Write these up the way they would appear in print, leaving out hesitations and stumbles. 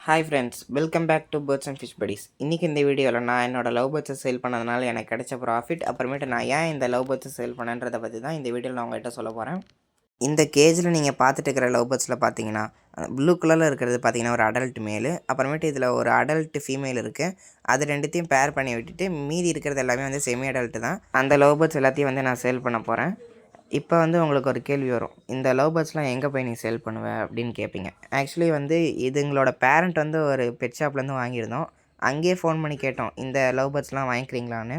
Hi friends, welcome back to birds and fish buddies. இன்றைக்கி இந்த வீடியோவில் நான் என்னோடய லவ் பேர்ட்ஸை சேல் பண்ணதுனால எனக்கு கிடைச்ச ப்ராஃபிட், அப்புறமேட்டு நான் ஏன் இந்த லவ் பேர்ட்ஸை சேல் பண்ணேன்றதை பற்றி தான் இந்த வீடியோவில் நான் உங்கள்கிட்ட சொல்ல போகிறேன். இந்த கேஜில் நீங்கள் பார்த்துட்டு இருக்கிற லவ் பேர்ட்ஸில் பார்த்தீங்கன்னா ப்ளூ கலரில் இருக்கிறது பார்த்தீங்கன்னா ஒரு அடல்ட் மேலு, அப்புறமேட்டு இதில் ஒரு அடல்ட் ஃபீமேல் இருக்குது. அது ரெண்டுத்தையும் பேர் பண்ணி விட்டுட்டு மீதி இருக்கிறது எல்லாமே வந்து செமி அடல்ட்டு தான். அந்த லவ் பேர்ட்ஸ் எல்லாத்தையும் வந்து நான் சேல் பண்ண போகிறேன். இப்போ வந்து உங்களுக்கு ஒரு கேள்வி வரும், இந்த லவ் பேர்ட்ஸ்லாம் எங்கே போய் நீ சேல் பண்ணுவ அப்படின்னு கேட்பீங்க. ஆக்சுவலி வந்து இதுங்களோட பேரண்ட் வந்து ஒரு பெட் ஷாப்லேருந்து வாங்கியிருந்தோம். அங்கேயே ஃபோன் பண்ணி கேட்டோம், இந்த லவ் பேர்ட்ஸ்லாம் வாங்கிக்கிறீங்களான்னு.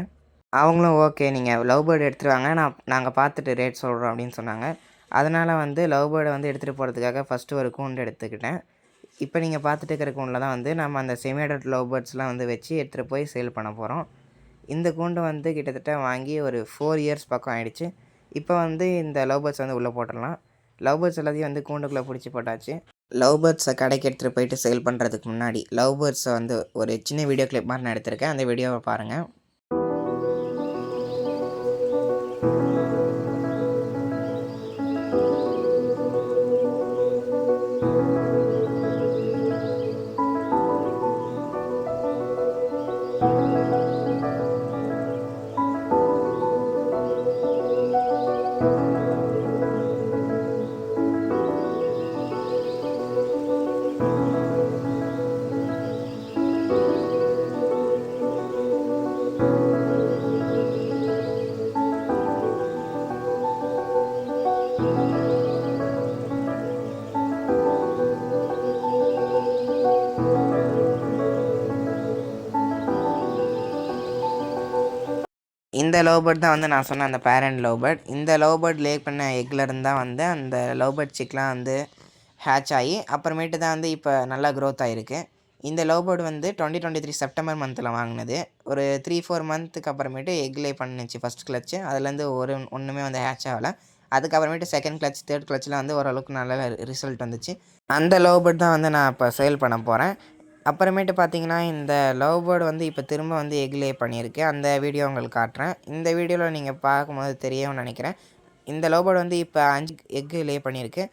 அவங்களும் ஓகே, நீங்கள் லவ் பேர்டு எடுத்துகிட்டு வாங்க, நாங்கள் பார்த்துட்டு ரேட் சொல்கிறோம் அப்படின்னு சொன்னாங்க. அதனால் வந்து லவ் பேர்டை வந்து எடுத்துகிட்டு போகிறதுக்காக ஃபஸ்ட்டு ஒரு கூண்டு எடுத்துக்கிட்டேன். இப்போ நீங்கள் பார்த்துட்டு இருக்கிற கூண்டில் தான் வந்து நம்ம அந்த செமி அடல்ட் லவ் பேர்ட்ஸ்லாம் வந்து வச்சு எடுத்துகிட்டு போய் சேல் பண்ண போகிறோம். இந்த கூண்டு வந்து கிட்டத்தட்ட வாங்கி ஒரு 4 இயர்ஸ் பக்கம் ஆகிடுச்சு. இப்போ வந்து இந்த லவ் பேர்ட்ஸ் வந்து உள்ளே போட்டுடலாம். லவ் பேர்ட்ஸ் எல்லாத்தையும் வந்து கூண்டுக்குள்ளே பிடிச்சி போட்டாச்சு. லவ் பேர்ட்ஸை கடைக்கு எடுத்துகிட்டு போயிட்டு சேல் பண்ணுறதுக்கு முன்னாடி லவ் பேர்ட்ஸை வந்து ஒரு சின்ன வீடியோ கிளிப் மாதிரி நான் எடுத்திருக்கேன். அந்த வீடியோவை பாருங்கள். இந்த லவ் பேர்ட் தான் வந்து நான் சொன்ன அந்த பேரண்ட் லவ் பேர்ட். இந்த லவ் பேர்ட் லே பண்ண எக்லேருந்து தான் வந்து அந்த லவ் பேர்ட் சிக்லாம் வந்து ஹேட்ச் ஆகி அப்புறமேட்டு தான் வந்து இப்போ நல்லா க்ரோத் ஆகிருக்கு. இந்த லவ் பேர்டு வந்து 2023 செப்டம்பர் மந்தில் வாங்கினது. ஒரு 3-4 மந்த்துக்கு அப்புறமேட்டு எக் லே பண்ணுச்சு ஃபஸ்ட் கிளச்சு. அதுலேருந்து ஒன்றுமே வந்து ஹேட்ச் ஆகலை. அதுக்கப்புறமேட்டு செகண்ட் கிளச், தேர்ட் கிளச்சில் வந்து ஓரளவுக்கு நல்ல ரிசல்ட் வந்துச்சு. அந்த லவ் பேர்ட் தான் வந்து நான் இப்போ சேல் பண்ண போகிறேன். அப்புறமேட்டு பார்த்தீங்கன்னா இந்த லவ் பேர்டு வந்து இப்போ திரும்ப வந்து எக் லே பண்ணியிருக்கு. அந்த வீடியோ உங்களுக்கு காட்டுறேன். இந்த வீடியோவில் நீங்கள் பார்க்கும்போது தெரியும்னு நினைக்கிறேன். இந்த லவ் பேர்டு வந்து இப்போ 5 எக்கு லே பண்ணியிருக்கு.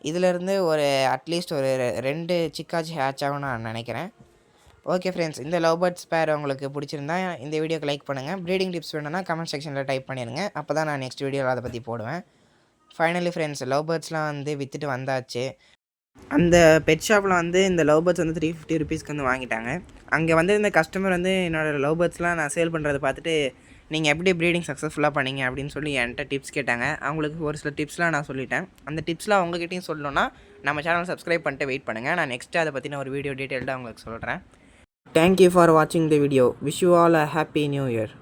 இதிலேருந்து ஒரு அட்லீஸ்ட் ஒரு 2 சிக்காச்சு ஹேட்ச் ஆகும்னு நான் நினைக்கிறேன். ஓகே ஃப்ரெண்ட்ஸ், இந்த லவ் பேர்ட்ஸ் பேர் உங்களுக்கு பிடிச்சிருந்தா இந்த வீடியோக்கு லைக் பண்ணுங்கள். ப்ரீடிங் டிப்ஸ் வேணும்னா கமெண்ட் செக்ஷனில் டைப் பண்ணிடுங்க. அப்போ தான் நான் நெக்ஸ்ட் வீடியோவில் அதை பற்றி போடுவேன். ஃபைனலி ஃப்ரெண்ட்ஸ், லவ் பேர்ட்ஸ்லாம் வந்து விற்றுட்டு வந்தாச்சு. அந்த பெட் ஷாப்பில் வந்து இந்த லவ் பேர்ட்ஸ் வந்து 350 ருபீஸ்க்கு வந்து வாங்கிட்டாங்க. அங்கே வந்து இந்த கஸ்டமர் வந்து என்னோடய லவ் பேர்ட்ஸ்லாம் நான் சேல் பண்ணுறதை பார்த்துட்டு நீங்கள் எப்படி ப்ரீடிங் சக்ஸஸ்ஃபுல்லாக பண்ணீங்க அப்படின்னு சொல்லி என்கிட்ட டிப்ஸ் கேட்டாங்க. அவங்களுக்கு ஒரு சில டிப்ஸ்லாம் நான் சொல்லிட்டேன். அந்த டிப்ஸ்லாம் உங்ககிட்டையும் சொல்லணுன்னா நம்ம சேனல் சப்ஸ்கிரைப் பண்ணிட்டு வெயிட் பண்ணுங்கள். நான் நெக்ஸ்ட்டு அதை பற்றின ஒரு வீடியோ டீட்டெயில்டாக உங்களுக்கு சொல்கிறேன். தேங்க்யூ ஃபார் வாட்சிங் the video. Wish you all a happy new year.